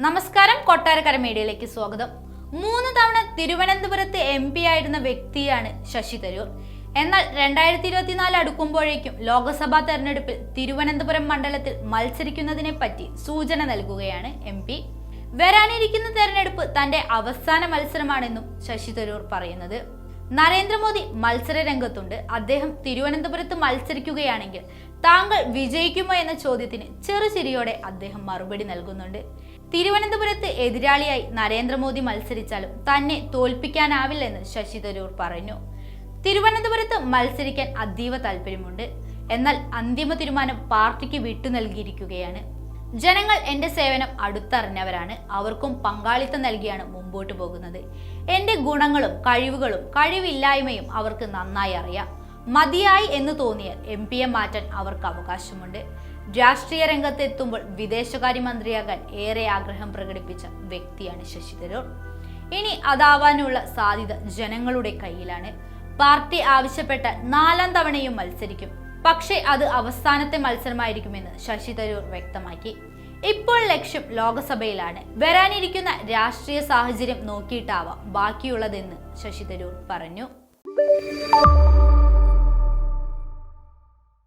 നമസ്കാരം, കൊട്ടാരക്കര മീഡിയയിലേക്ക് സ്വാഗതം. 3 തവണ തിരുവനന്തപുരത്ത് MP ആയിരുന്ന വ്യക്തിയാണ് ശശി തരൂർ. എന്നാൽ 2024 അടുക്കുമ്പോഴേക്കും ലോക്സഭാ തെരഞ്ഞെടുപ്പിൽ തിരുവനന്തപുരം മണ്ഡലത്തിൽ മത്സരിക്കുന്നതിനെ പറ്റി സൂചന നൽകുകയാണ് MP. വരാനിരിക്കുന്ന തെരഞ്ഞെടുപ്പ് തന്റെ അവസാന മത്സരമാണെന്നും ശശി തരൂർ പറയുന്നത്. നരേന്ദ്രമോദി മത്സര രംഗത്തുണ്ട്. അദ്ദേഹം തിരുവനന്തപുരത്ത് മത്സരിക്കുകയാണെങ്കിൽ താങ്കൾ വിജയിക്കുമോ എന്ന ചോദ്യത്തിന് ചെറുചിരിയോടെ അദ്ദേഹം മറുപടി നൽകുന്നുണ്ട്. തിരുവനന്തപുരത്ത് എതിരാളിയായി നരേന്ദ്രമോദി മത്സരിച്ചാലും തന്നെ തോൽപ്പിക്കാനാവില്ലെന്ന് ശശി തരൂർ പറഞ്ഞു. തിരുവനന്തപുരത്ത് മത്സരിക്കാൻ അതീവ താല്പര്യമുണ്ട്. എന്നാൽ അന്തിമ തീരുമാനം പാർട്ടിക്ക് വിട്ടു നൽകിയിരിക്കുകയാണ്. ജനങ്ങൾ എന്റെ സേവനം അടുത്തറിഞ്ഞവരാണ്. അവർക്കും പങ്കാളിത്തം നൽകിയാണ് മുമ്പോട്ട് പോകുന്നത്. എന്റെ ഗുണങ്ങളും കഴിവുകളും കഴിവില്ലായ്മയും അവർക്ക് നന്നായി അറിയാം. മതിയായി എന്ന് തോന്നിയാൽ MP-യെ മാറ്റാൻ അവർക്ക് അവകാശമുണ്ട്. രാഷ്ട്രീയ രംഗത്ത് എത്തുമ്പോൾ വിദേശകാര്യമന്ത്രിയാകാൻ ഏറെ ആഗ്രഹം പ്രകടിപ്പിച്ച വ്യക്തിയാണ് ശശി തരൂർ. ഇനി അതാവാനുള്ള സാധ്യത ജനങ്ങളുടെ കയ്യിലാണ്. പാർട്ടി ആവശ്യപ്പെട്ട 4ാം തവണയും മത്സരിക്കും. പക്ഷേ അത് അവസാനത്തെ മത്സരമായിരിക്കുമെന്ന് ശശി തരൂർ വ്യക്തമാക്കി. ഇപ്പോൾ ലക്ഷ്യം ലോക്സഭയിലാണ്. വരാനിരിക്കുന്ന രാഷ്ട്രീയ സാഹചര്യം നോക്കിയിട്ടാവാം ബാക്കിയുള്ളതെന്ന് ശശി തരൂർ പറഞ്ഞു.